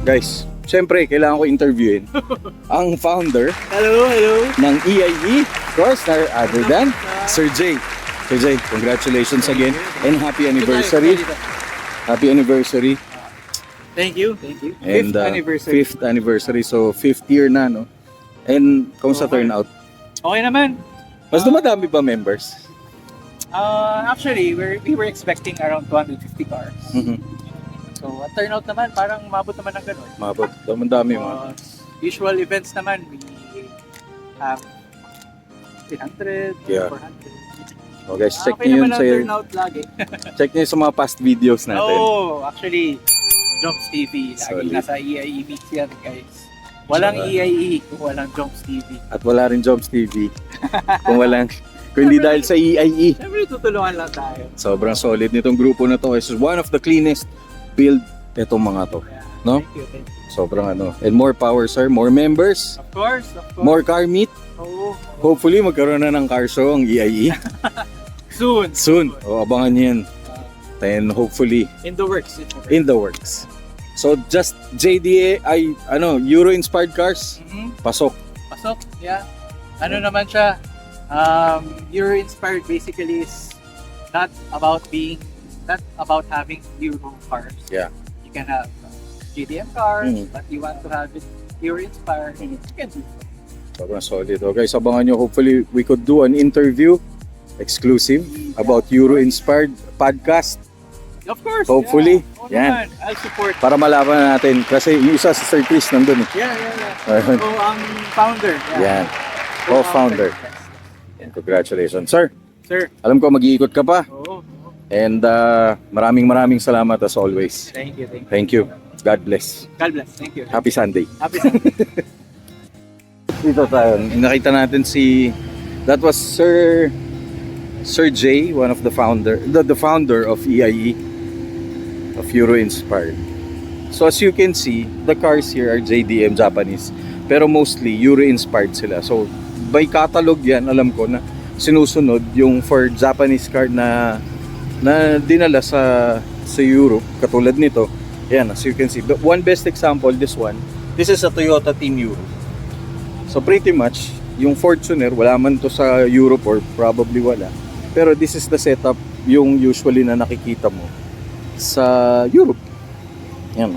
Guys, syempre kailangan ko interviewin ang founder Hello. ng EIE, of course, no other than Sir Jay. Sir Jay, congratulations again and happy anniversary. Happy anniversary. Thank you. And fifth anniversary, so 5th year na, no? And kamusta turnout? Okay naman. Mas dumadami ba members? Actually, we were expecting around 250 cars. So, at turnout naman, parang umabot naman ng gano'n. Mabot, dami mga. Usual events naman, we have 300, Yeah. 400. Oh guys, check Okay niyo yun naman sa ang turnout lagi. check niyo sa mga past videos natin. Oh, actually, Jomps TV. Lagi Solid. nasa EIE mix yan, guys. Walang EIE kung walang Jomps TV. At wala rin Jobs TV kung hindi dahil sa EIE. Siyempre, tutulungan lang tayo. Sobrang solid nitong grupo na to. It's one of the cleanest build itong mga to. Yeah. No? Thank you. Sobrang ano. And more power, sir. More members. Of course. More car meet. Oo. Hopefully, magkaroon na ng car show ang EIE. Soon. O, abangan nyo yan. And hopefully, In the works. in the works. So, just JDA, Euro-inspired cars. Pasok. Pasok. Yeah. Ano naman siya? Euro-inspired basically is not about having Euro cars. Yeah. You can have GDM cars, Mm. but you want to have it Euro-inspired, you can do so. Sobrang solid. Okay, so abangan nyo. Hopefully, we could do an interview exclusive about Euro-inspired podcast. Of course. Hopefully. Yeah. Oo Yan. naman. I'll support. Para malaman natin. Kasi yung isa si Sir Chris nandun eh. Yeah. Ayun. So, ang founder. Yan. Co-founder. And congratulations. Sir, Sir. alam ko mag-iikot ka pa. Oo. And maraming salamat as always. Thank you. Thank you. God bless. God bless. Thank you. Happy Sunday. Happy Sunday. Dito tayo. Nakita natin that was Sir Jay, one of the founder of EIE, of Euro Inspired. So as you can see, the cars here are JDM Japanese, pero mostly Euro Inspired sila. So by catalog yan, alam ko na sinusunod yung for Japanese car na dinala sa Europe, katulad nito. Yan, as you can see. But one best example, this is a Toyota Team Euro. So pretty much, yung Fortuner, wala man to sa Europe or probably wala. Pero this is the setup yung usually na nakikita mo sa Europe. Yan.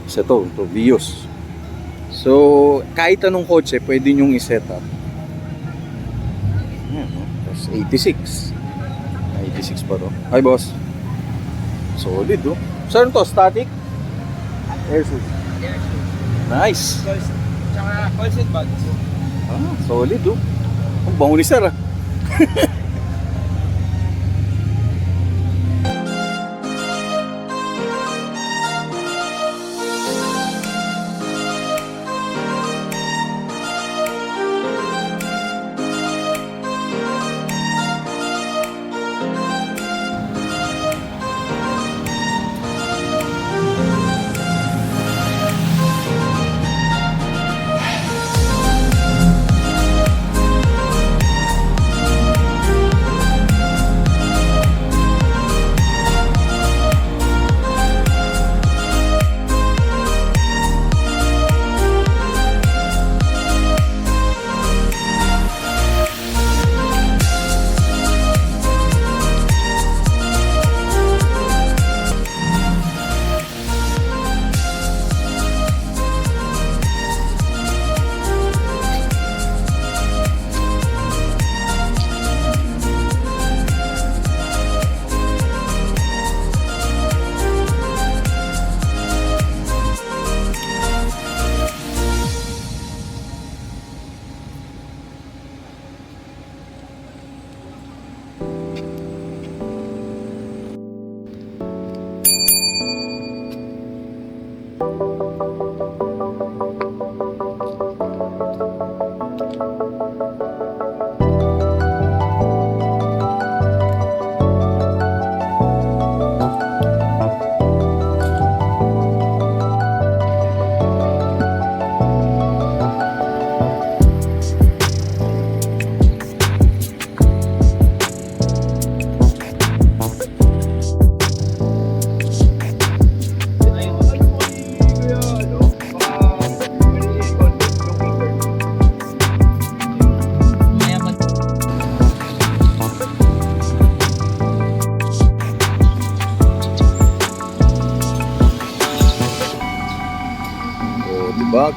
So ito Vios. So kahit anong kotse, pwede nyong i-setup. Yan. Tapos 86. 86 pa to. Hi boss. Solid oh. Saan to? Static? Air shoes. Nice. Tsaka calls and bags. Solid oh. Ang bango ni sir ah.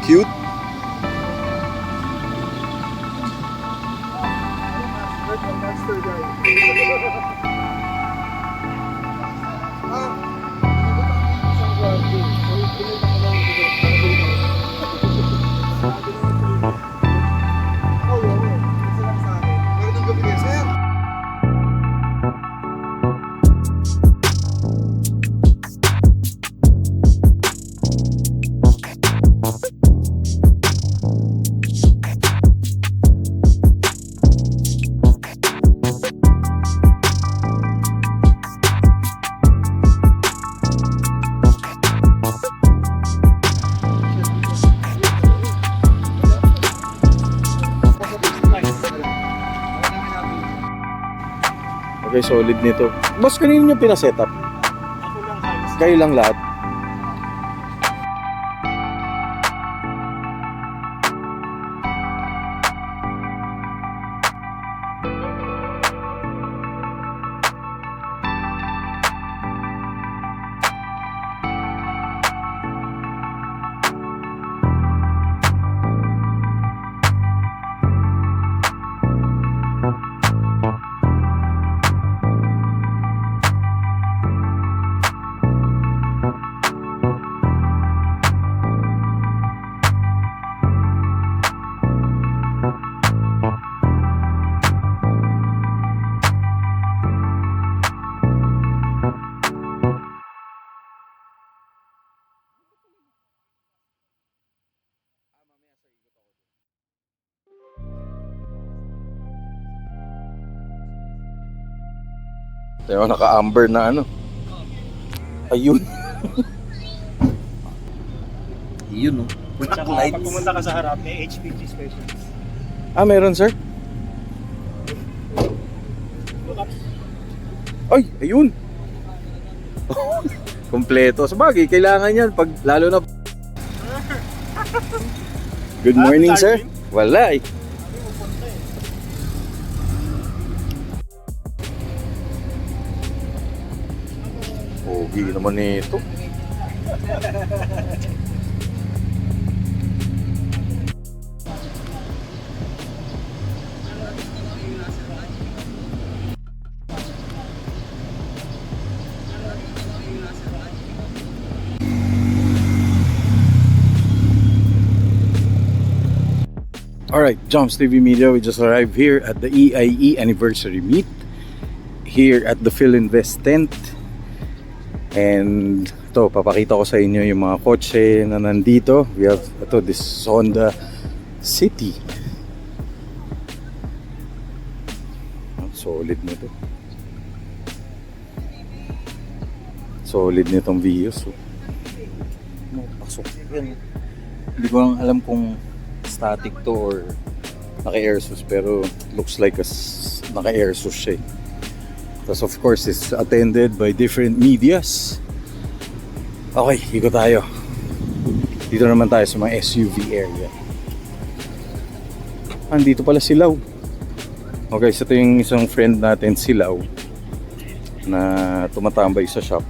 cute. Okay, solid nito. Boss, kanino nyo pinaset up? Kayo lang lahat? Tayo naka-amber na ano. Ayun. Yun, no? Tsaka Lights. pag pumunta ka sa harap, may HPG specials. Ah, meron, sir? Ay, ayun. Kompleto. Sabagay, kailangan yan pag lalo na. Good morning, sir. Wala eh. Pogi naman nito. Alright, Joms TV Media, we just arrived here at the EIE anniversary meet here at the Philinvest tent. And to, papakita ko sa inyo yung mga kotse na nandito. We have this Honda City. Solid nito. Solid nitong Vios. Pasok yan. Hindi ko lang alam kung static to or naka-airsus, pero looks like naka-airsus siya. Tapos of course it's attended by different medias. Okay, ikot tayo. Dito naman tayo sa mga SUV area. Andito pala si Lau. Okay, so ito yung isang friend natin, si Lau, na tumatambay sa shop.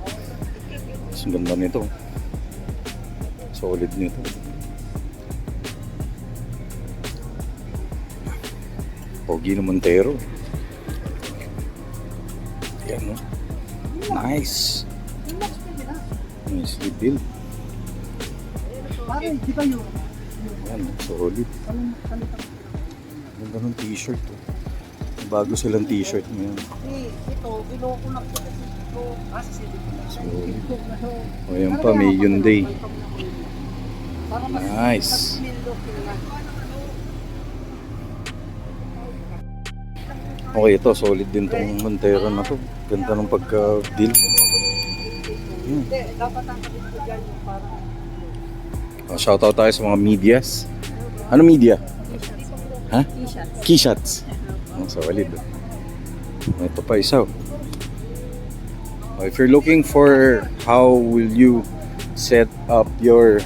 Ang ganda nito. Solid nito. Pogi na Montero. Ayan, no? Nice. Nicely built. Ayan, solid. Ganda ng t-shirt. Bago silang t-shirt ngayon. Solid. O yan pa, may Hyundai. Nice. Okay, ito solid din tong Montero na to. Ganda ng pagka-deal. Shoutout tayo sa mga medias. Ano media? Ha? Keyshots. Solid. Ito pa isa. If you're looking for how will you set up your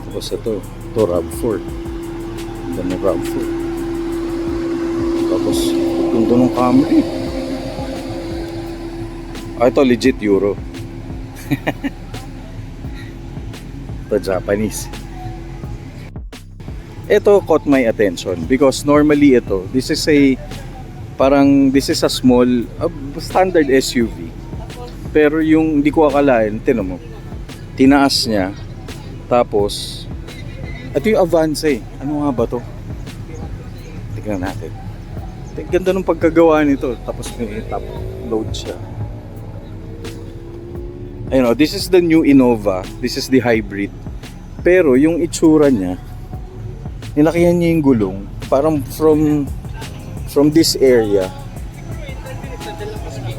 tapos ito RAV4. Ganda ng RAV4. Tapos ganda ng Camry. Ito legit Euro. to Japanese. Ito caught my attention because normally this is a small standard SUV. Pero yung hindi ko akalain, tinan mo, tinaas niya. Tapos ito yung Avance. Ano nga ba to? Tignan natin. Ganda ng pagkagawa nito. Tapos may top load siya. Ayun, this is the new Innova. This is the hybrid. Pero yung itsura niya, nilakihan niya yung gulong. Parang from this area.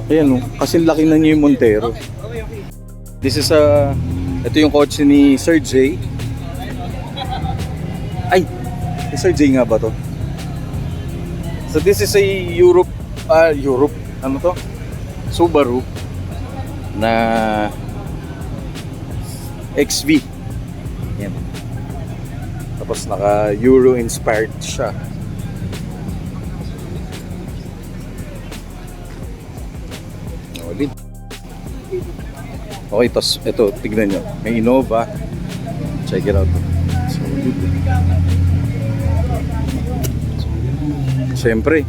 Ayan, kasi laki na niya yung Montero. This is ito yung kotse ni Sir J. Ay, ni Sir J nga ba to? So this is a Europe, ano to? Subaru na XV. Yan. Tapos naka Euro inspired siya. Solid. Okay, tapos ito, tignan nyo. May Innova. Check it out. Solid. Siyempre.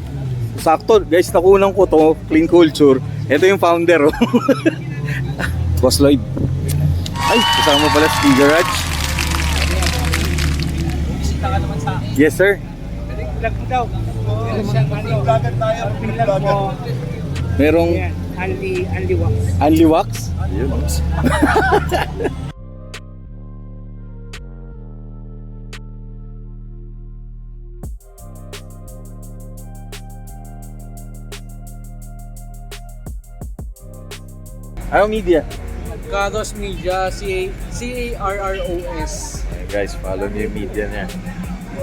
Sakto, guys, nakunan ko to, Clean Culture. Ito yung founder, oh. Boss Lloyd. Ay, kasama pala si Garage. Bisita ka naman sa akin. Yes, sir. Vlog mo daw. Vlogger tayo. Vlog mo. Merong Yan, Anli Wax. Anli Wax. Ayun. Ano media? Carros Media, C-A-R-R-O-S. Ayan, guys, follow niyo yung media niya.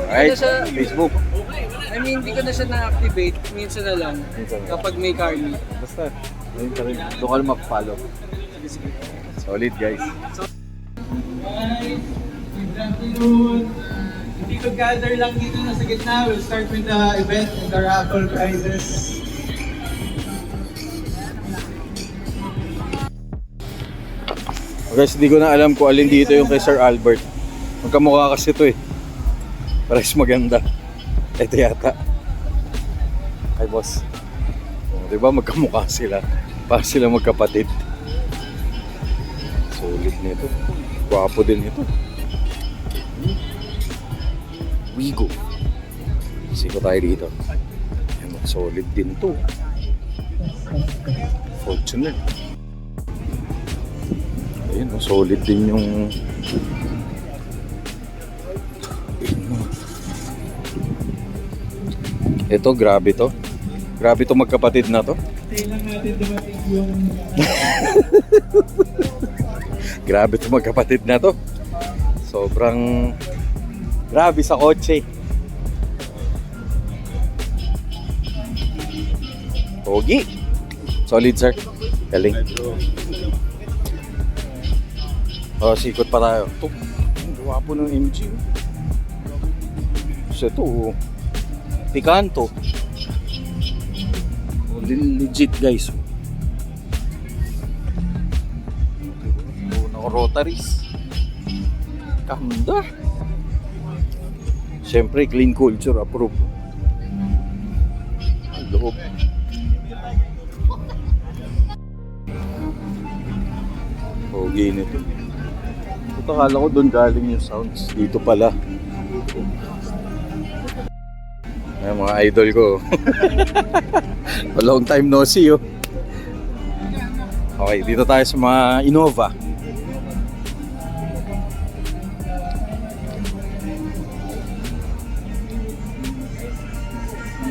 Alright, Ano siya? Facebook. I mean, hindi ko na siya na-activate. Minsan na lang. Minsan na. Kapag may car meet. Basta, ayun pa rin. Doon ka lang mag-follow. Solid, guys. Hindi ko gather lang dito na sa gitna. We'll start with the event and the raffle prizes. Guys, hindi ko na alam kung alin dito yung kay Sir Albert. Magkamukha kasi ito eh. Parehas maganda. Ito yata. Ay, boss. O, diba magkamukha sila? Para sila magkapatid. Solid nito. Gwapo din ito. Wigo. Siko tayo dito. Ayan, solid din to. Fortuner. Ayun, solid din yung ito, grabe to. Grabe to magkapatid na to. Kailan natin dumating yung... Grabe to magkapatid na to. Sobrang grabe sa kotse. Pogi. Solid, sir. Galing. Oh, sikot pa tayo. Ito, ang gwapo ng MG. So ito, Picanto. Oh, legit, guys. Oh, rotaries. Kanda. Siyempre, Clean Culture approved. Ang loob. Pogi nito. Ito, akala ko doon galing yung sounds. Dito pala. Ay, mga idol ko. A long time no see, oh. Okay, dito tayo sa mga Innova.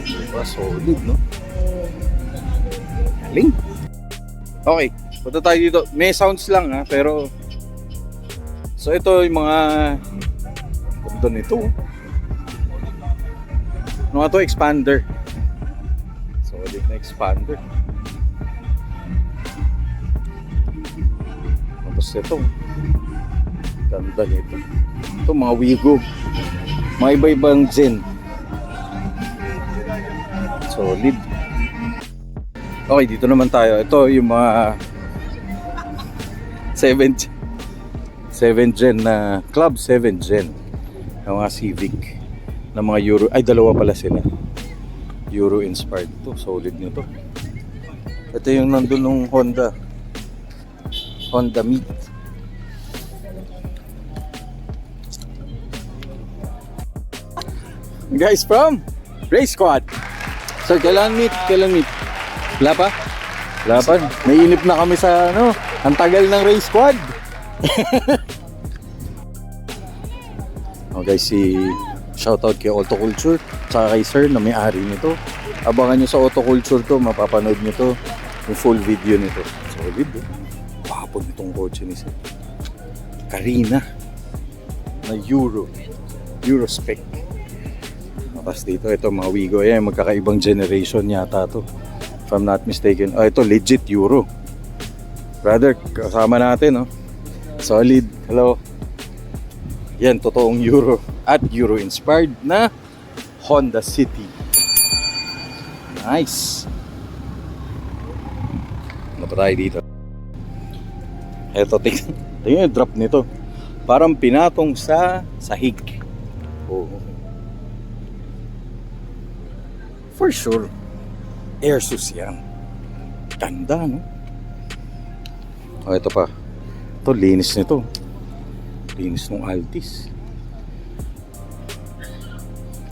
Diba, solid, no? Galing. Okay, punta tayo dito. May sounds lang, ha, pero so ito yung mga ganda nito. Ano nga to? Expander. Solid na expander. Tapos ito, ganda nito. Ito mga Wigo. Mga iba-ibang Zen. Solid. Okay, dito naman tayo. Ito yung mga 7 7th gen na Club 7th gen ng mga Civic na mga Euro, ay dalawa pala sila, Euro inspired. To solid nito. Ito yung nandun ng Honda Meet. Guys from Race Squad. Sir, kailan meet? Wala pa? Naiinip na kami sa ano, ang tagal ng Race Squad. Oh guys, shoutout kay Auto Culture tsaka kay Sir na may-ari nito. Abangan nyo sa Auto Culture to, mapapanood nyo to, yung full video nito. Solid eh. Wapon itong kotse ni Sir. Carina na Euro spec. Tapos dito, ito mga Wigo. Ayan, magkakaibang generation yata to, if I'm not mistaken. Ito legit Euro. Brother, kasama natin, oh. Solid. Hello. Yan, totoong Euro. At Euro inspired na Honda City. Nice. Ano pa tayo dito? Ito, tingnan yung drop nito. Parang pinatong sa sahig. Oo. For sure, Airsus yan. Ganda, no? Oh, ito pa. Ito, linis nito. Linis ng Altis.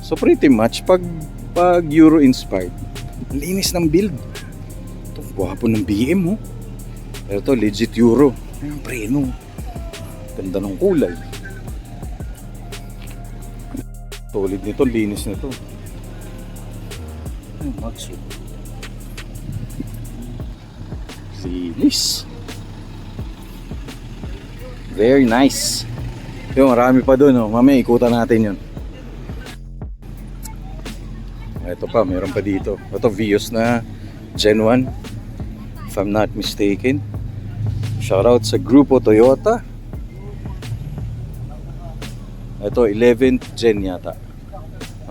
So pretty much, pag Euro inspired, linis ng build. Ito, guwapo ng BM, oh. Pero ito, legit Euro. Ang preno. Ganda ng kulay. Solid nito, linis nito. Maxo. Linis. Very nice. Yung marami pa doon, oh. Mamaya ikutan natin yun. Ito pa, meron pa dito. Ito Vios na Gen 1, if I'm not mistaken. Shoutout sa Grupo Toyota. Ito 11th Gen yata.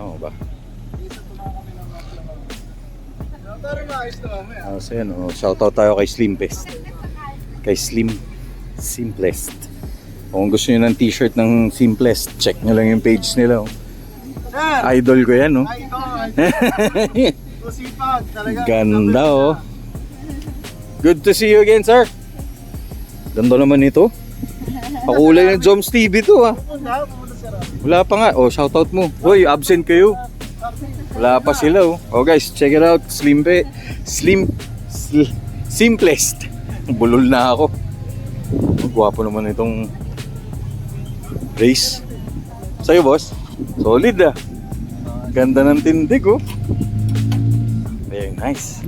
Oo ba? So yan, oh, shoutout tayo kay Slimpest. Kay Simplest. Kung gusto nyo ng t-shirt ng Simplest, check nyo lang yung page nila, oh. Idol ko yan, oh. Ganda, oh. Good to see you again, sir. Ganda naman ito. Pakulay ng Joms TV to, ah. Wala pa nga. Oh, shoutout mo. Uy, absent kayo. Wala pa sila, oh. Oh guys, check it out. Simplest. Bulol na ako. Ang gwapo naman itong race. Sa'yo, boss? Solid, ah. Ganda ng tindig, oh. Very nice.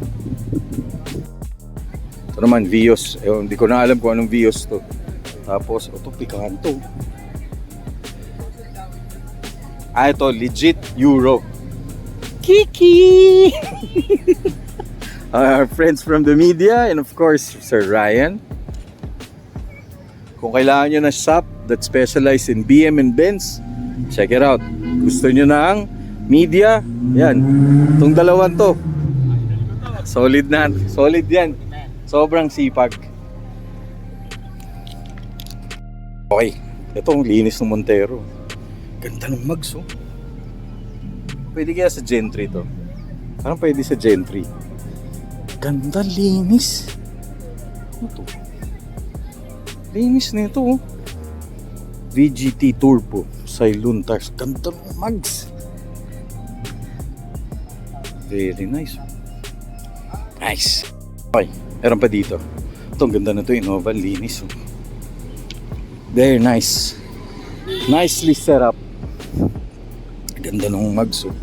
Ito naman, Vios. Hindi ko na alam kung anong Vios to. Tapos, ito, Picanto. Ito, legit Euro. Kiki! Our friends from the media and of course, Sir Ryan. Kung kailangan nyo na shop that specialize in BM and Benz, check it out. Gusto nyo na ang media, yan. Itong dalawan to. Solid na. Solid yan. Sobrang sipag. Okay. Ito ang linis ng Montero. Ganda ng mags, oh. Pwede kaya sa Gen 3 to? Parang pwede sa Gen 3. Ganda, linis. Ano to? Linis nito, oh. VGT Turbo Cylon Tires. Ganda ng mags. Very nice. Nice. Okay, meron pa dito. Ito, ang ganda na to, Innova. Linis, oh. Very nice. Nicely set up. Ganda ng mags, oh.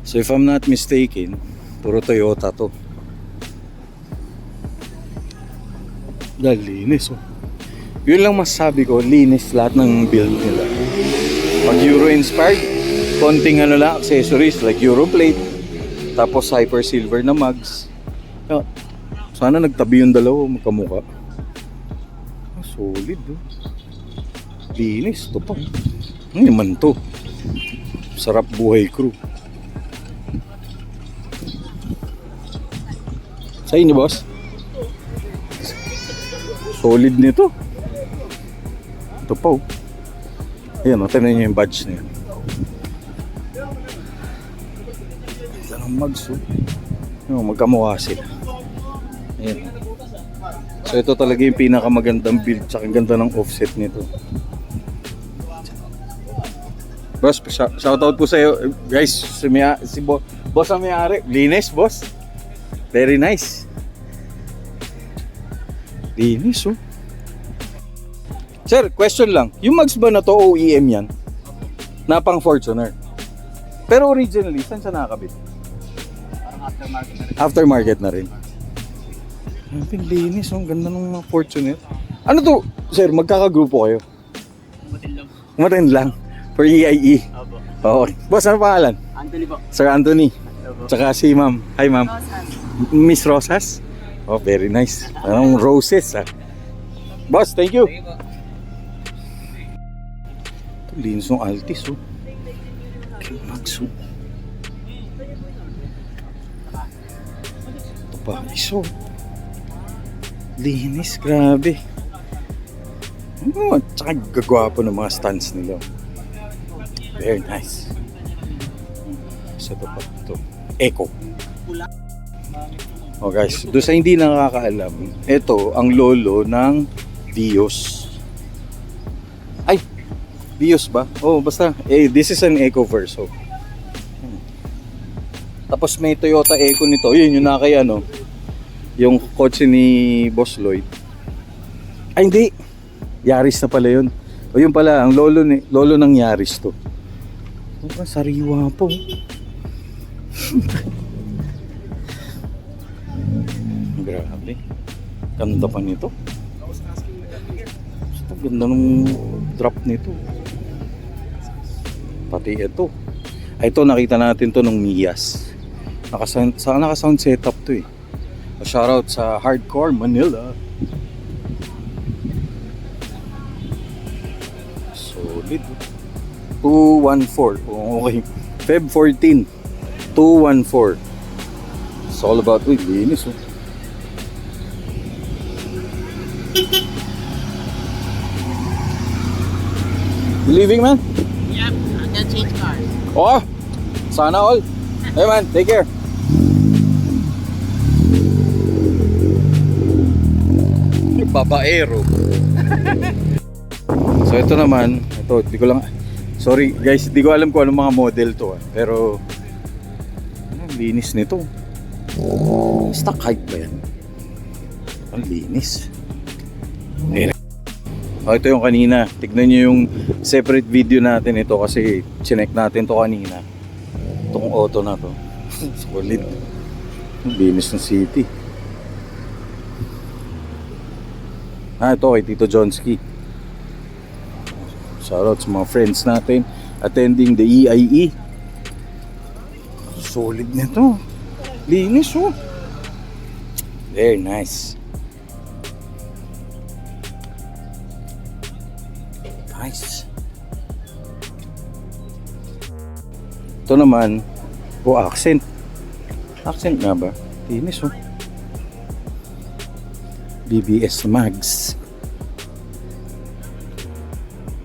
So if I'm not mistaken, puro Toyota to. Dahil linis, oh. Yun lang masasabi ko, linis lahat ng build nila. Pag Euro inspired, konting ano lang, accessories like Euro plate, tapos hyper silver na mags. Sana nagtabi yung dalawa, magkamuka. Solid, oh. Linis, ito pa. Ano naman to? Sarap buhay crew. Sa inyo, boss? Solid nito. Ito pa oh. Ayan o, tignan nyo yung badge niya. Ito ng mags oh. Yung magkamukha sila. Ayan. So ito talaga yung pinakamagandang build, tsaka ang ganda ng offset nito. Boss, shoutout po sa'yo. Guys, si boss ang may-ari. Linis, boss. Very nice. Linis, oh. Sir, question lang. Yung mags ba na to OEM yan? Na pang Fortuner. Pero originally, saan siya nakakabit? Aftermarket na rin. Ang linis, oh. Ang ganda ng mga Fortuner. Ano to? Sir, magkakagrupo kayo? Umatin lang. For EIE. Oo. Boss, ano pangalan? Anthony po. Sir Anthony. Tsaka si ma'am. Hi ma'am. Miss Rosas. Oh, very nice. Parang roses ah. Boss, thank you. Ito, linis ng Altis oh. Magso. Ito pa, iso. Linis, grabe. Oh, tsaka gagwapo ng mga stands nila. Very nice. So ito pa ito. Echo. Oh guys, doon sa hindi nakakaalam, ito ang lolo ng Vios. Ay, Vios ba? Oh, basta. This is an Echo Verso. Tapos may Toyota Echo nito. Yun yung nakay ano. Yung kotse ni Boss Lloyd. Ay hindi. Yaris na pala yun. O yun pala, ang lolo ng Yaris to. Parang sariwa po. Grabe. Ganda pa nito. Ang ganda ng drop nito. Pati ito. Ay, ito nakita natin to nung Mias. Naka-sound setup to eh. Shoutout sa Hardcore Manila. Solid. 214. Okay. Feb 14. 214. It's all about linis oh. You leaving, man? Yep, I'm gonna change cars. Oh, sana all. Hey man, take care. Babaero. So ito naman, di ko lang, sorry guys, di ko alam kung anong mga model to pero ang linis nito. Stock height ba yan? Ang linis. Oh, ito yung kanina. Tignan nyo yung separate video natin ito kasi chinek natin to kanina. Itong auto na to. Solid. Ang linis ng city. Ito kay Tito Johnski. Shoutout sa mga friends natin attending the EIE. Solid nito. Linis oh. Very nice. Nice. Ito naman, accent. Accent nga ba? Linis oh. BBS Mags.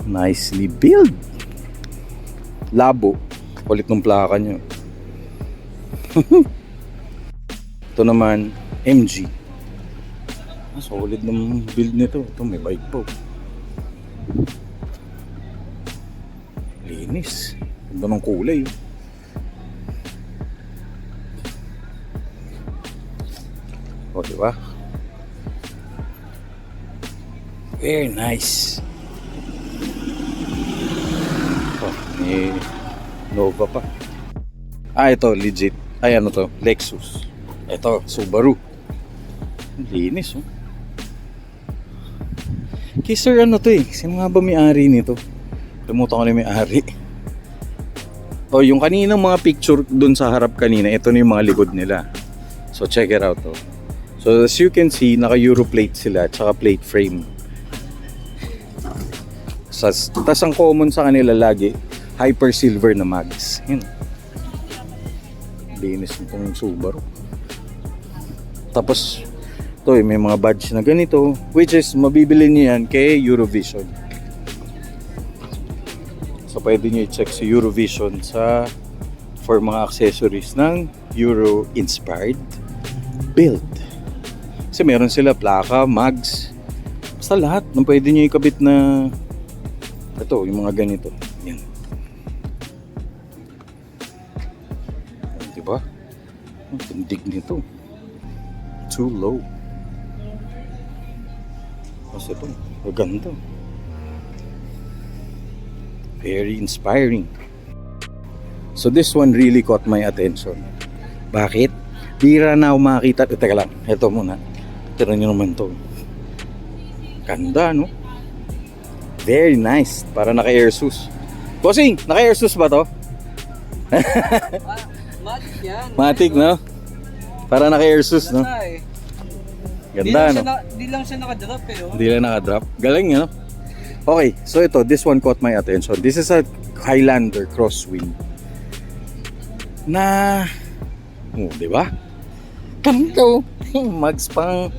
Nicely built. Labo. Kulit ng plaka nyo. Ito naman, MG. Solid ng build nito. Ito may bike po. Linis. Ganda ng kulay. O, diba? Very nice. Oh, may Nova pa. Ito legit. Ay, ano to? Lexus. Ito, Subaru. Linis, oh. Kay sir, ano to eh? Sino nga ba may-ari nito? Limutan ko na may-ari. Oh, yung kaninang mga picture dun sa harap kanina, ito na yung mga likod nila. So, check it out, oh. So, as you can see, naka-Euro plate sila, tsaka plate frame. Tas ang common sa kanila lagi, hyper silver na mags. Yun. Linis nitong Subaru. Tapos Ito, may mga badge na ganito, which is mabibili niyo yan kay Eurovision. So pwede niyo i-check si Eurovision for mga accessories ng Euro-inspired build. Kasi meron sila plaka, mugs, basta lahat ng pwede niyo ikabit na ito, yung mga ganito. Yan. Diba? Ang tindig nito. Too low. Kasi ito, maganda. Very inspiring. So this one really caught my attention. Bakit? Bira na ako makakita. Teka lang, ito muna. Tira nyo naman to. Ganda, no? Very nice. Para naka-airsus. Bossing, naka-airsus ba to? Matic yan. Matic, no? Para naka-airsus, no? Ganda, no? Di lang siya nakadrop eh. Oh. Hindi lang nakadrop. Galing, no? Okay, so ito, this one caught my attention. This is a Highlander crosswind. Na, di ba? Kanto. Mags pang,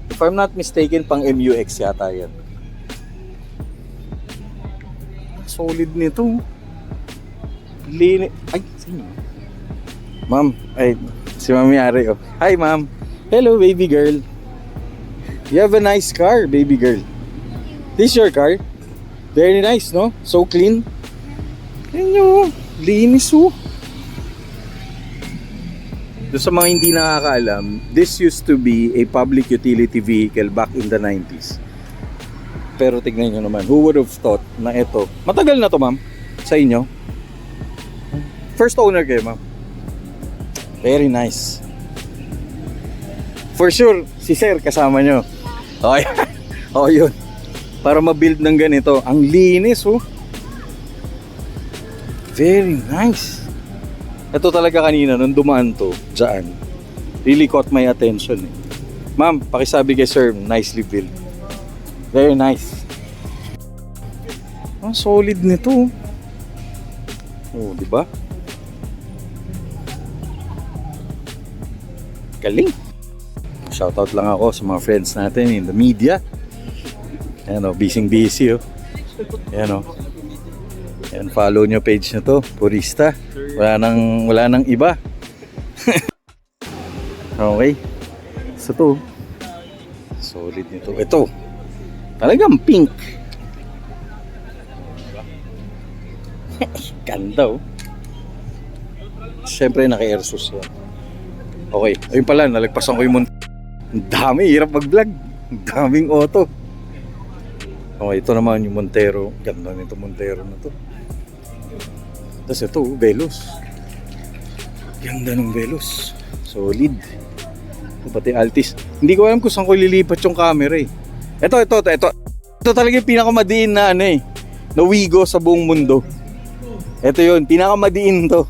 if I'm not mistaken, pang MUX yata yan. Solid nito. Ay, sino? Ma'am, ay, si Mami Ari, oh. Hi, ma'am. Hello, baby girl. You have a nice car, baby girl. This your car? Very nice, no? So clean. Tingnan nyo, linis, oh. Doon sa mga hindi nakakaalam, this used to be a public utility vehicle back in the 90s. Pero tignan nyo naman, who would have thought na ito, matagal na to, ma'am, sa inyo? First owner kayo, ma'am? Very nice. For sure, si sir kasama nyo. Okay. Oh, yun. Para ma-build ng ganito. Ang linis, oh. Very nice. Ito talaga kanina, nung dumaan to, dyan, really caught my attention, eh. Ma'am, pakisabi kay sir, nicely built. Very nice. Ang solid nito. Oh, di ba? Galing. Shoutout lang ako sa mga friends natin in the media. Ayan o, busy oh. Ayan o. Ayan, follow nyo page na to, Purista. Wala nang iba. Okay. So to, solid nito. Ito, talagang pink. Ganda, oh. Siyempre naka-airsus yan. Okay, ayun pala, nalagpasan ko yung ang dami, hirap mag-vlog. Ang daming auto. Okay, ito naman yung Montero. Ganda nito Montero na to. Tapos ito, Veloz. Ganda ng Veloz. Solid. Ito pati Altis. Hindi ko alam kung saan ko lilipat yung camera, eh. Ito talaga yung pinakamadiin na na Wigo sa buong mundo. Ito yun, pinakamadiin to.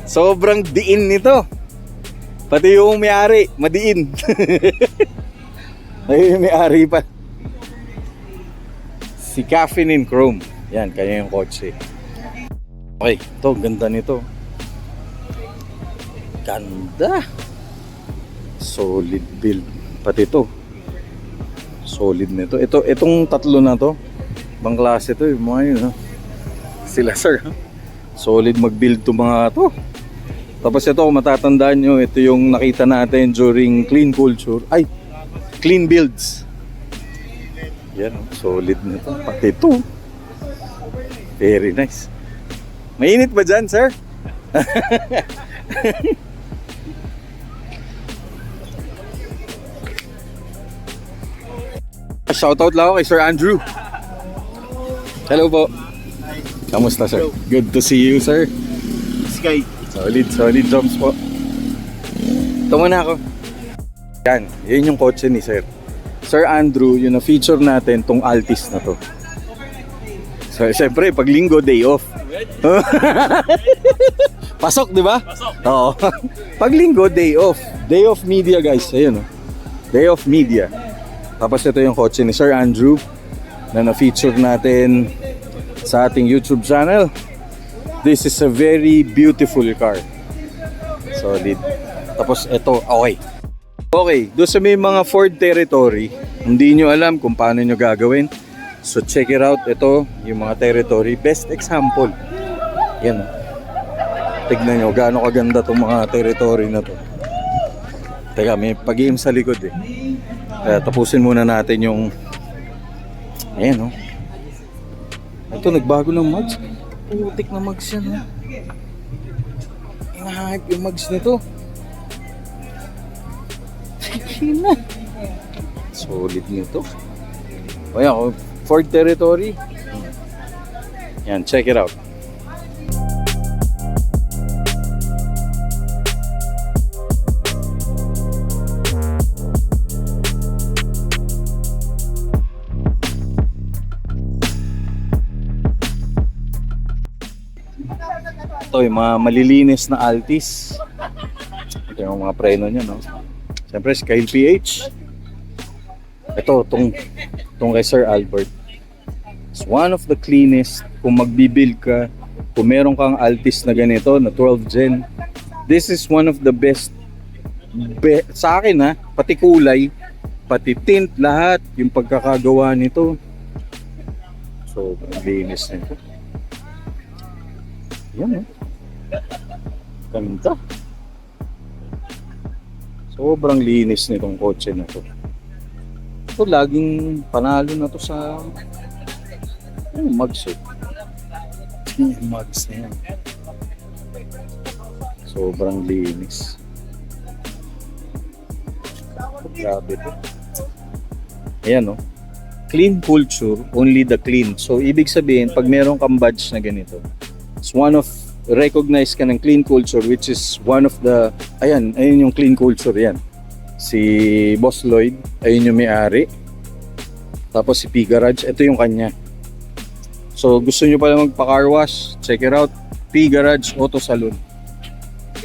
Sobrang diin nito. Pati yung may-ari, madiin. Ayun yung may-ari pa. Si Caffeine in Chrome. Yan, kanya yung kotse. Okay, ito, ganda nito. Ganda. Solid build. Pati ito. Solid nito. Itong tatlo na to. Bang klase to, yung mga yun, ha? Sila sir, ha? Solid mag-build to mga to. Tapos ito, kung matatandaan nyo, ito yung nakita natin during clean culture. Ay, clean builds. Yan, solid nito. Pati ito. Very nice. Mainit ba dyan, sir? Shoutout lang ako kay Sir Andrew. Hello po. Kamusta, sir? Good to see you, sir. Sky. Solid jobs po. Ito muna ako. Yan, yun yung kotse ni Sir. Sir Andrew, yun na feature natin tong Altis na to. So, syempre, pag linggo, day off. Pasok, di ba? Pasok. Oo. Pag linggo, day off. Day off media, guys. Ayun, oh. Day off media. Tapos ito yung kotse ni Sir Andrew na na-feature natin sa ating YouTube channel. This is a very beautiful car. Solid. Tapos ito, okay. Okay, doon sa may mga Ford territory, hindi nyo alam kung paano nyo gagawin. So check it out. Ito, yung mga territory. Best example. Yan. Tignan nyo, gaano kaganda itong mga territory na to. Teka, may pag-iim sa likod eh. Kaya tapusin muna natin yung... Ayan, oh. Ito, nagbago ng mugs. Putik na mugs yan, oh. Inahype yung mugs nito. China. Solid nito. O yan, Ford territory. Yan, check it out. Ito yung mga malilinis na Altis. Ito yung mga preno niya, no? Siyempre, Kyle PH. Ito, itong kay Sir Albert. It's one of the cleanest. Kung magbibuild ka, kung meron kang Altis na ganito, na 12 gen, this is one of the best. Sa akin, ha, pati kulay, pati tint, lahat, yung pagkakagawa nito. So, ang linis nito. Yan, ganda. Sobrang linis nitong kotse na to. Ito laging panalo na to sa mugs eh. Mugs na yan. Sobrang linis. Grabe to. Ayan, no? Clean culture, only the clean. So ibig sabihin, pag meron kang badge na ganito, it's one of, recognize ka ng clean culture, which is one of the, ayun yung clean culture yan. Si Boss Lloyd, ayun yung may-ari. Tapos si P Garage, ito yung kanya. So gusto nyo pala magpa-car wash, check it out, P Garage Auto Salon.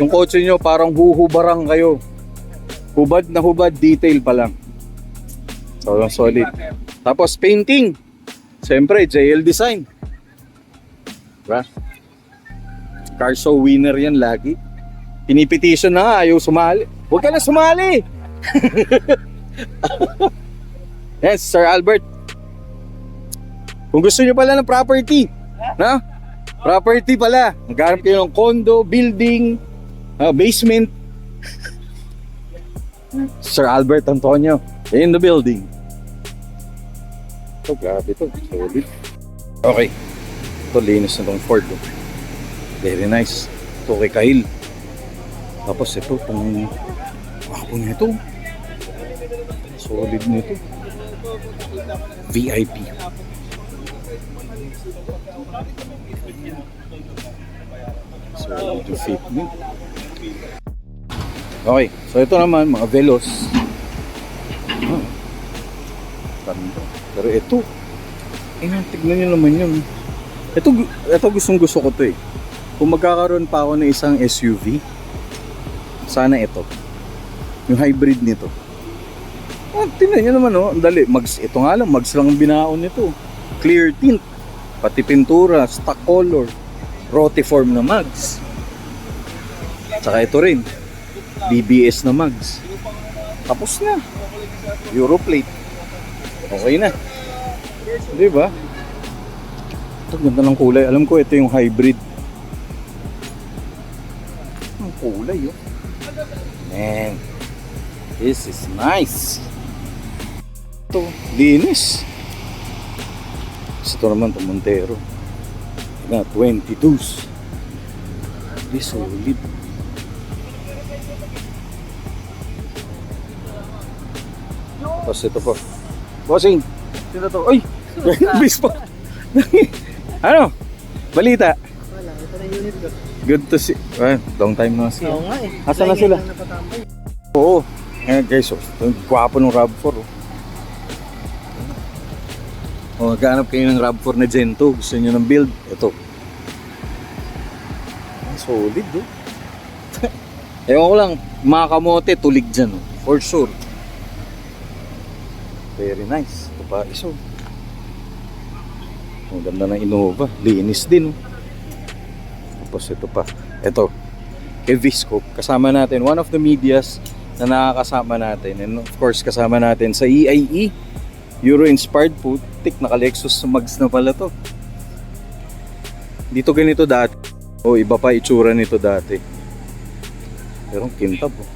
Yung kotse nyo parang huhubarang kayo. Hubad na hubad, detail pa lang. Sobrang solid. Tapos painting, siyempre JL Design. Diba? Car show winner yan lagi. Pinipetition na nga, ayaw sumali. Huwag ka na sumali! Yes, Sir Albert. Kung gusto nyo pala ng property, na? Property pala. Maghanap kayo ng condo, building, basement. Sir Albert Antonio, in the building. Oh, grabe to. Solid. Okay. Ito, linis na tong Ford. Very nice. Ito kay Kyle. Tapos ito, itong wapo nito. Solid nito. VIP. Solid yung fit nito. Okay, so ito naman, mga Velos. Ganda. Pero ito, tignan nyo naman yun. Ito gustong gusto ko to eh. Kung magkakaroon pa ako ng isang SUV, sana ito. Yung hybrid nito. Tingnan nyo naman oh, ang dali. Ito nga lang, mags lang ang binaon nito. Clear tint, pati pintura, stock color, rotiform na mags. Tsaka ito rin, BBS na mags. Tapos na. Europlate. Okay na. Di ba? Ito, ganda ng kulay. Alam ko ito yung hybrid. Ang kulay, oh. Man, this is nice. Ito, linis. Ito naman, ito Montero. Na 22s. This solid. Tapos ito po. Bossing, sino to? Uy! Bis po. Ano? Balita? Wala, ito na yung unit ko. Good to see. Long time na see. Oo nga eh. Asan na sila? Oo. Guys, ang gwapo ng RAV4. Maghanap kayo ng RAV4 na Gen 2. Gusto nyo ng build? Ito. Solid, oh. Ewan ko lang, mga kamote, tulig dyan. Oh. For sure. Very nice. Ito pa, iso. Ang ganda ng Innova. Linis din. Oh. Tapos ito pa. Ito. Kay Visco. Kasama natin. One of the medias na nakakasama natin. And of course, kasama natin sa EIE, Euro-inspired putik, naka-Lexus mags na pala to. Dito ganito dati. O, iba pa itsura nito dati. Pero ang kintab, oh.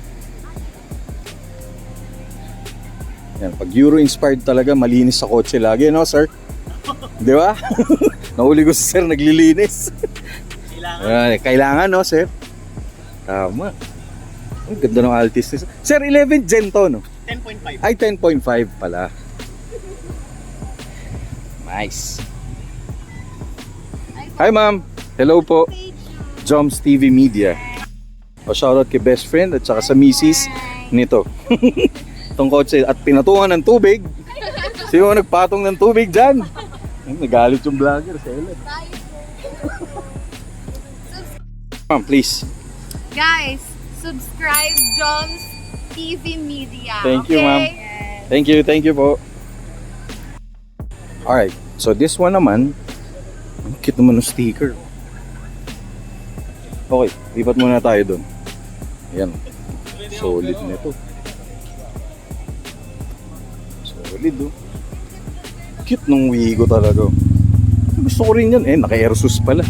Yan, pag Euro-inspired talaga, malinis sa kotse lagi, no, sir? Di ba? Nahuli ko si sir, naglilinis. Kailangan, no, sir? Tama. Ang ganda ng Altis. Sir, 11 Gen to, no? 10.5. Ay, 10.5 pala. Nice. Hi, ma'am. Hello po. Joms TV Media. O, shoutout kay best friend at saka sa misis nito. Itong kotse at pinatungan ng tubig. Sino nagpatong ng tubig dyan? Nagalit yung vlogger sa Ellen. Ma'am, please. Guys, subscribe Joms TV Media. Thank you, ma'am. Thank you po. Alright, so this one naman, ang cute naman ng sticker. Okay, lipat muna tayo dun. Ayan, solid nito. Solid, oh. Cute nung Wigo talaga. Gusto ko rin yan. Naka-Airsus pala.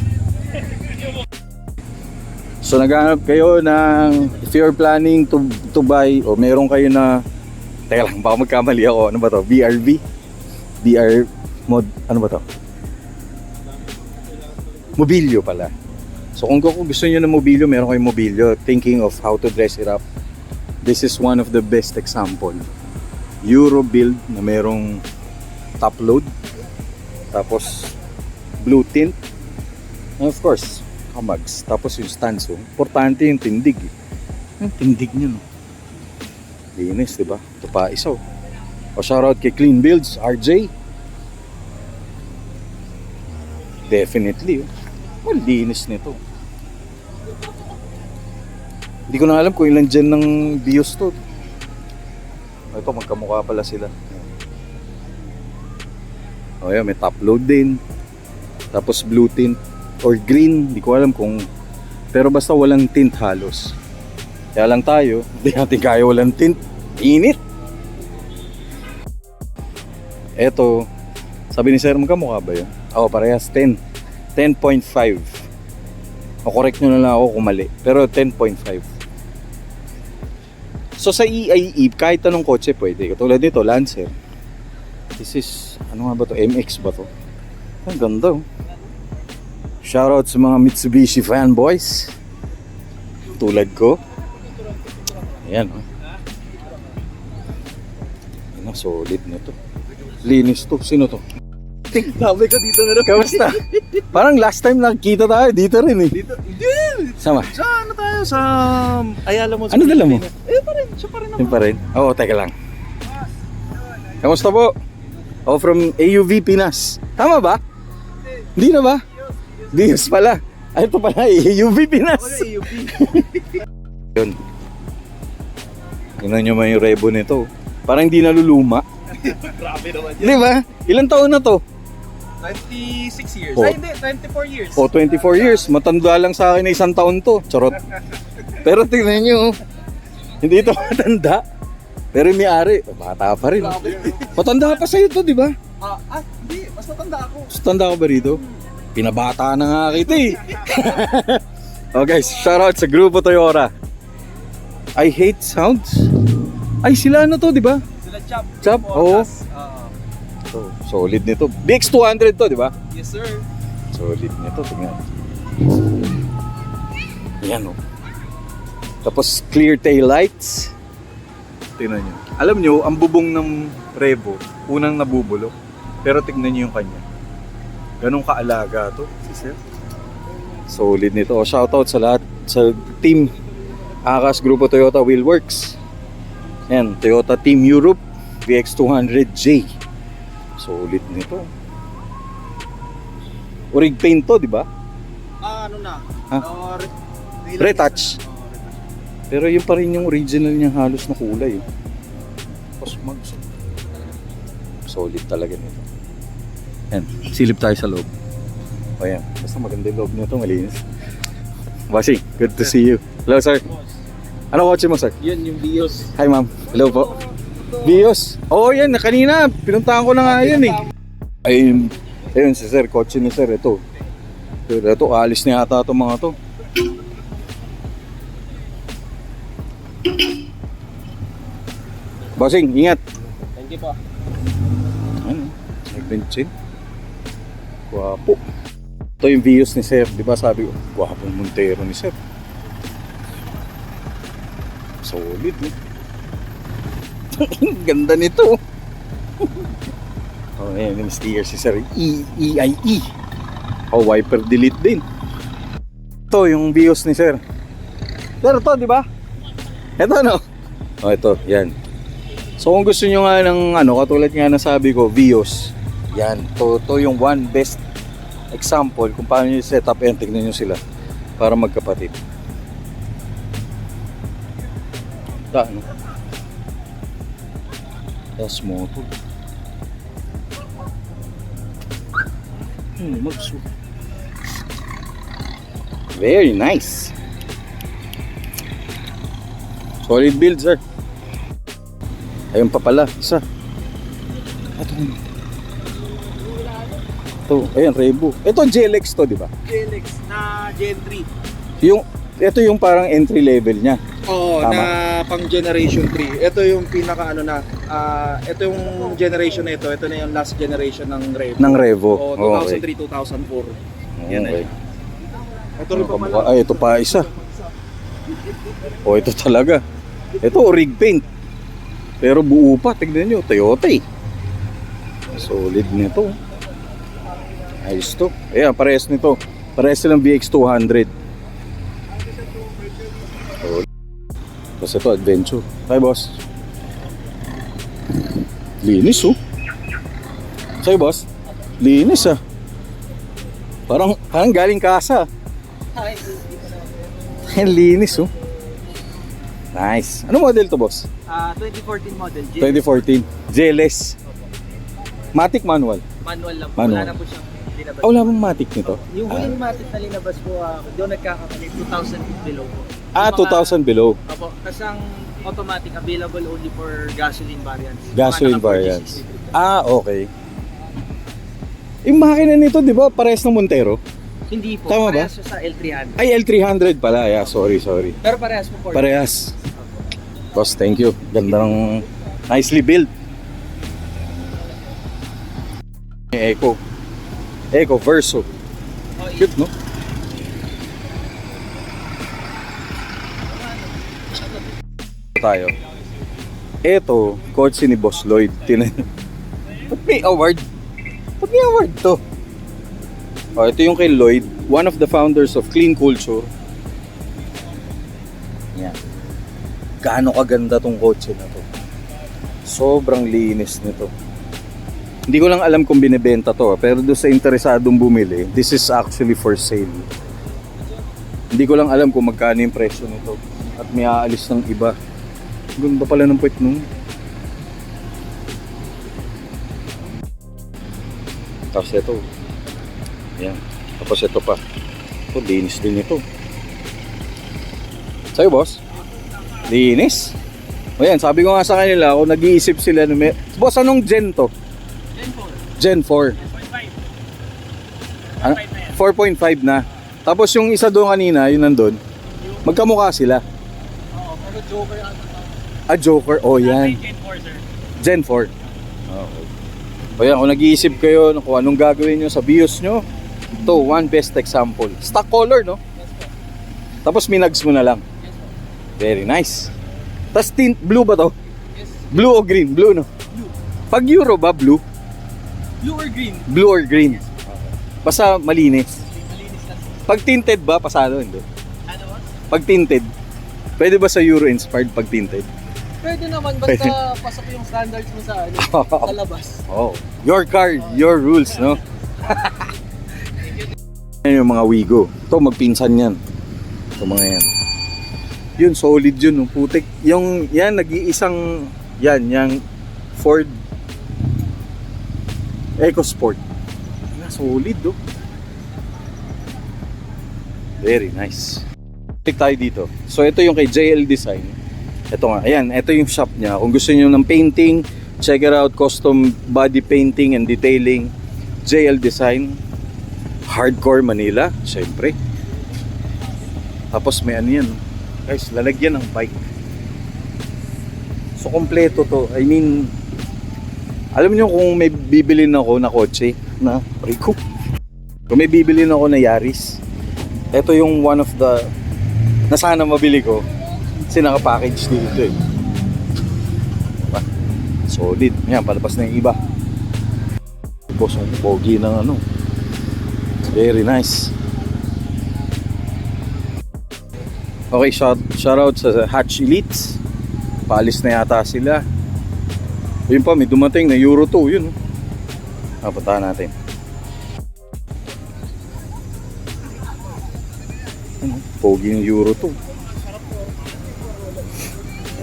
So naghahanap kayo ng, if you're planning to buy, o meron kayo na, teka lang, baka magkamali ako. Ano ba to? BRV? BR mod, ano ba to? Mobilyo pala. So kung gusto niyo ng mobilyo, meron kayong mobilyo, thinking of how to dress it up, this is one of the best example. Euro build na merong top load, tapos blue tint, and of course kamags, tapos yung stance. Importante yung tindig, yung tindig nyo, no? Linis, diba? Ito pa isa, o shoutout kay Clean Builds RJ. Definitely, linis nito. Hindi ko na alam kung ilan dyan ng bios to. Ito, magkamukha pala sila. O yan, may top load din. Tapos blue tint or green, hindi ko alam kung, pero basta walang tint halos. Kaya lang tayo, hindi natin kaya walang tint. Init! Eto, sabi ni sir, magkamukha ba yun? Oo, parehas 10. 10.5. O correct nyo na lang ako kung mali. Pero 10.5. So sa EIE, kahit anong kotse pwede. Katulad nito, Lancer. This is, ano nga ba to? MX ba to? Ang ganda, oh. Shoutout sa mga Mitsubishi fanboys. Tulad ko. Ayan, oh. Ayan, solid na to. Linis to. Sino to? Sabi ko dito na rin. Kamusta? Parang last time nakikita tayo dito rin eh. Dito, Sama. sa ano tayo? Sa Ayala mo. Ano dala mo? Pa rin. Siya pa rin naman. Yun pa rin? Oo, teka lang. Kamusta po? Ako from AUV Pinas. Tama ba? Hindi na ba? Dios pala. Ay, ito pala, AUV Pinas. AUP. Yun. Tingnan nyo man yung rebo nito. Parang hindi naluluma. Grabe naman Di ba? Ilang taon na to? 26 years. Oh. Ay, hindi. 24 years. O, 24 years. Matanda lang sa akin na 1 taon to. Charot. Pero tingnan nyo, hindi ito matanda. Pero yung may-ari, bata pa rin. Matanda pa sa'yo to, di ba? Hindi. Mas matanda ako. Mas tanda ka ba rito? Pinabata na nga kita eh. Oh guys, shoutout sa Grupo Toyota. I hate sounds. Ay, sila na to, di ba? Sila Chap. Chap, oo. So, solid nito. BX200 to, di ba? Yes, sir. Solid nito, tingnan. Yan, oh. Tapos clear tail lights. Tingnan nyo. Alam nyo, ang bubong ng Revo, unang nabubulok. Pero tingnan nyo yung kanya. Ganong kaalaga to, si sir. Solid nito. O, shoutout sa lahat, sa team Akas Grupo Toyota Wheelworks. Yan, Toyota Team Europe VX200J. Solid nito. Orig paint to, di ba? Ano na? Ha? Retouch. Pero yun pa rin yung original niyang halos na kulay. Tapos solid talaga nito. Yan, silip tayo sa loob. O yan, basta maganda yung loob nito, malinis. Bossing, good to see you. Hello sir. Ano kotse mo, sir? Yun yung Vios. Hi, ma'am. Hello po. Vios. Oo, yan. Kanina. Pinuntahan ko na nga yan eh. Ayun si sir. Kotse ni sir. Ito. Ito, alis na yata itong mga to. Bossing, ingat. Thank you po. Ano? May bensin. Guwapo. Ito yung Vios ni sir. Di ba sabi ko, guwapong Montero ni sir. Solid, eh. Ganda nito. Oh, ayan, yung sticker si sir. EIE. Oh, wiper delete din. Ito yung Vios ni sir. Sir, ito, di ba? Ito, no? Oh, ito, yan. So, kung gusto nyo nga ng, katulad nga na sabi ko, Vios. Yan, to yung one best example kung paano nyo set up. Yan, tignan nyo sila. Para magkapatid. Ano? Das motor. Magso. Very nice. Solid build, sir. Ayun pa pala, isa. Ito, ayan, Revo. Ito GLX to, di ba? GLX na Gen 3. Ito yung parang entry level niya. Oo, Tama. na pang Generation 3. Ito yung pinaka ito yung generation na ito. Ito na yung last generation ng Revo. Ng Revo. Oo, Okay. 2003, 2004. Yan Okay. Ito rin pa pala. Ay, ito pa isa. Oh, ito talaga. Ito, rig paint. Pero buo pa, tignan nyo, Toyota eh. Solid nito. Ayos to. Ayan, parehas nito. Parehas silang VX200. Tapos ito, Adventure. Hi, boss. Linis, oh. Sa'yo, boss? Linis, ah. Parang galing kasa. Linis, oh. Nice. Ano model to, boss? 2014 model. 2014. JLS. Matic manual. Manual lang po. Manual. Wala na po siyang linabas. Wala bang matic nito? Yung huling matic na linabas po, doon nagkakamali, 2000 below po. Ah, Yung mga- 2,000 below. Opo, kasi ang automatic available only for gasoline variants. Gasoline Mga naka variants. 46 Ah, okay. Yung makina nito, di ba, parehas ng Montero? Hindi po, Tama ba? parehas siya sa L300. Ay, L300 pala. Yeah, sorry. Pero parehas po po. Parehas. Boss, thank you. Ganda ng nicely built. Eco Verso. Cute, no? Tayo. Ito, kotse ni Boss Lloyd. Ba't may award? Ba't may award to? Oh, ito yung kay Lloyd, one of the founders of Clean Culture. Yan. Gaano kaganda tong kotse na to. Sobrang linis nito. Hindi ko lang alam kung binebenta to, pero doon sa interesadong bumili, this is actually for sale. Hindi ko lang alam kung magkano yung presyo nito. At may aalis ng iba. Ganda pala ng puwet nung. Tapos ito. Ayan. Tapos ito pa. Ito, linis din ito. Sa'yo, boss? Linis? O yan, sabi ko nga sa kanila, kung nag-iisip sila, boss, anong gen to? Gen 4. 4.5 na. Tapos yung isa doon kanina, yun nandun, magkamukha sila. Oo, pero Joker ano. Joker. Oh, yan. Gen 4, sir. Gen 4. Okay. O yan, kung nag-iisip kayo kung anong gagawin nyo sa Vios nyo, ito, one best example. Stock color, no? Tapos minags mo na lang. Very nice. Tapos tint, blue ba to? Blue o green? Blue, no? Pag Euro ba, blue? Blue or green? Blue or green? Basta malinis. Pag tinted ba, pasado? Hindi. Ano? Pag tinted, pwede ba sa Euro inspired pag tinted? Pwede naman, basta pasok yung standards mo sa, sa labas. Oh, your car, your rules, no? Yan yung mga Wigo. Ito, magpinsan yan. Ito mga yan. Yun, solid yun, no? Putik. Yung, yan, nag-iisang, yung Ford EcoSport. Solid, oh. Very nice. Click tayo dito. So ito yung kay JL Design. Ito nga, ayan, ito yung shop niya. Kung gusto niyo ng painting, check it out, custom body painting and detailing. JL Design. Hardcore Manila, syempre. Tapos may ano yan, guys, lalagyan ng bike. So kompleto to. I mean, alam niyo kung may bibilin ako na kotse na Rico. Kung may bibilin ako na Yaris, ito yung one of the na sana mabili ko kasi naka-package dito eh. Diba? Solid. Yan, palabas na yung iba. Boss, ang pogi ng ano. Very nice. Okay, shout out sa Hatch Elites. Paalis na yata sila. Yun pa, may dumating na Euro 2. Yun. Puntahan natin. Pogi yung Euro 2.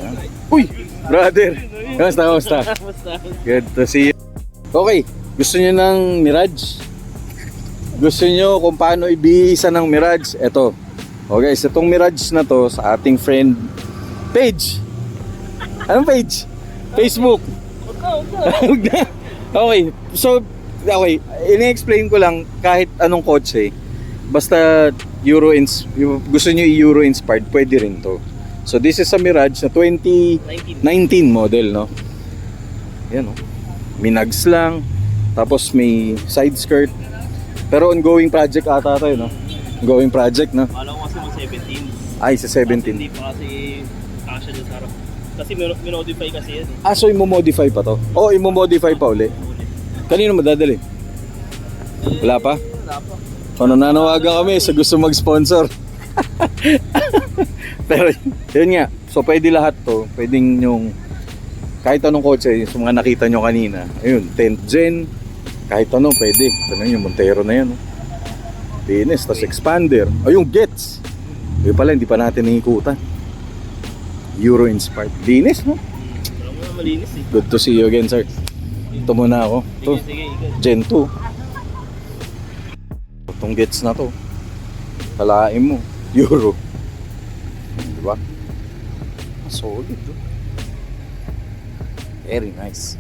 Yan. Uy! Brother! Kamusta? Good to see you. Okay, gusto nyo ng Mirage? Gusto nyo kung paano ibihisa ng Mirage? Eto. Okay, so itong Mirage na to sa ating friend page. Anong page? Facebook. Okay, so okay, ini-explain ko lang kahit anong kotse. Basta gusto nyo i-Euro inspired, pwede rin to. So this is a Mirage na 2019 model, no? Yan, no? Minags lang. Tapos may side skirt. Pero ongoing project ata to, no? Ongoing project, no? Alam ko kasi mo 17. Ay, sa 17. Hindi pa kasi kasha dyan sa harap. Kasi minodify kasi yan. So imo-modify pa to? Oo, imo-modify pa uli. Kanino madadali? Wala pa? Wala pa. Ano, nanawagan kami sa gusto mag-sponsor. Pero yun nga, so pwede lahat to. Pwedeng yung kahit anong kotse, yung mga nakita nyo kanina. Ayun, 10th gen, kahit ano pwede. Ito na yung Montero na yan. Linis, tas expander. Yung Gets. Yung pala, hindi pa natin nakikutan. Euro inspired. Linis, no? Alam mo na malinis eh. Good to see you again, sir. Ito muna ako. Ito, Sige, ikaw. Gen 2. Itong Gets na to. Kalain mo. Euro. Diba? Solid, oh. Very nice.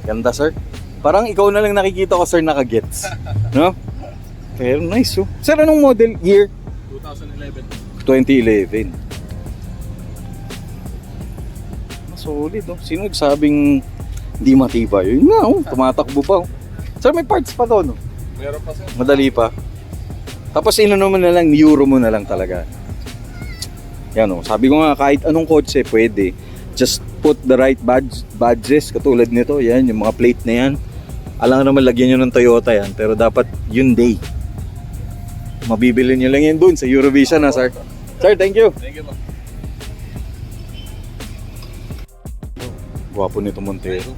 Ganda, sir. Parang ikaw na lang nakikita ko, sir, naka-Gets. No? Very nice, oh. Sir, anong model? Year? 2011. 2011. Solid, oh. Sino nagsabing hindi matibay? Yun nga, oh. Tumatakbo pa, oh. Sir, may parts pa to, no? Meron pa sir. Madali pa. Tapos inano mo na lang, Euro mo na lang talaga. Yan, oh. Sabi ko nga, kahit anong kotse pwede. Just put the right badges, katulad nito. Yan, yung mga plate na yan. Alam naman lagyan nyo ng Toyota yan, pero dapat Hyundai. Mabibili nyo lang yan dun sa Eurovision, ha, sir? Sir, thank you. Thank you, Gwapo nito Montero.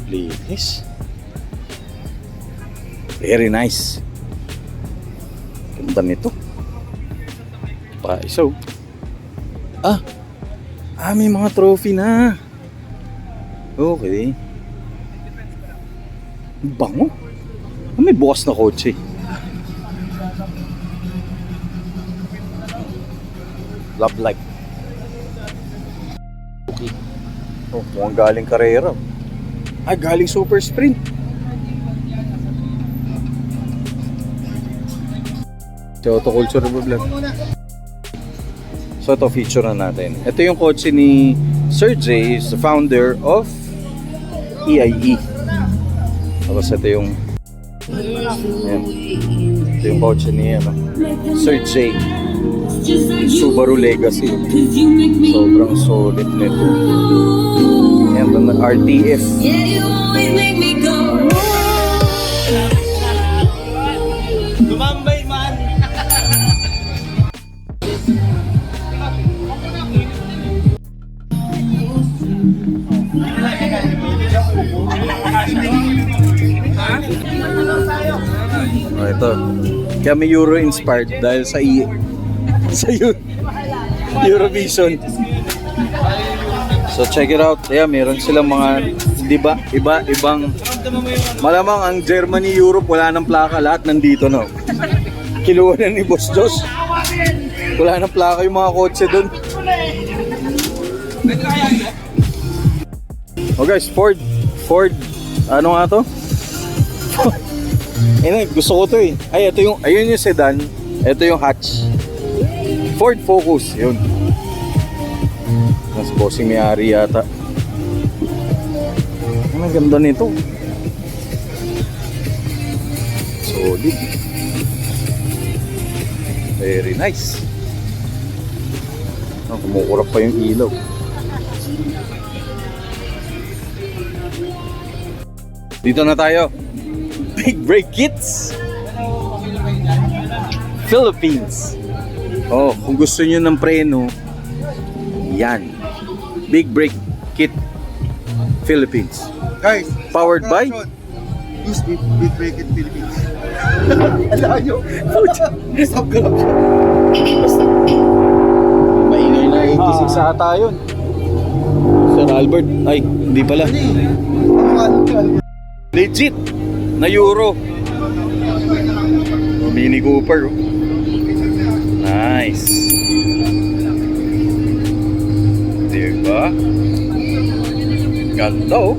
Linis. Very nice. Ganda nito. Paisaw. May mga trophy na. Okay. Bango. May bukas na kotse. Love light. Okay. Oh, mukhang galing karera. Galing super sprint. So, auto culture vlog. So, ito feature na natin. Ito yung kotse ni Sir J, is the founder of EIE. Tapos ito yung yan. Ito yung kotse ni Sir J, Subaru Legacy. Sobrang solid nito. Yan, ito na RTF. Tumambay man! Ito. Kaya may Euro inspired dahil sa Eurovision. So check it out. Meron silang mga, di ba, ibang malamang ang Germany, Europe wala nang plaka, lahat nandito, no. Kiluhan na ni Boss Josh. Wala nang plaka yung mga kotse doon. Oh guys, Ford, ano nga to? Gusto ko to eh. Ay, ayun yung sedan. Ito yung hatch. Ford Focus, yun. Mas bossing may-ari yata. Ang ganda nito. Solid. Very nice. Kumukurap pa yung ilaw. Dito na tayo. Big Brake Kits Philippines. Oh, kung gusto niyo ng preno, yan. Big Brake Kit Philippines. Guys, Powered by use Big Brake Kit Philippines. Alam nyo? Stop corruption. Maingay na 86 ata yun. Sir Albert. Ay, hindi pala. Legit na Euro. Mini Cooper. Nice. Diba? Ganda oh.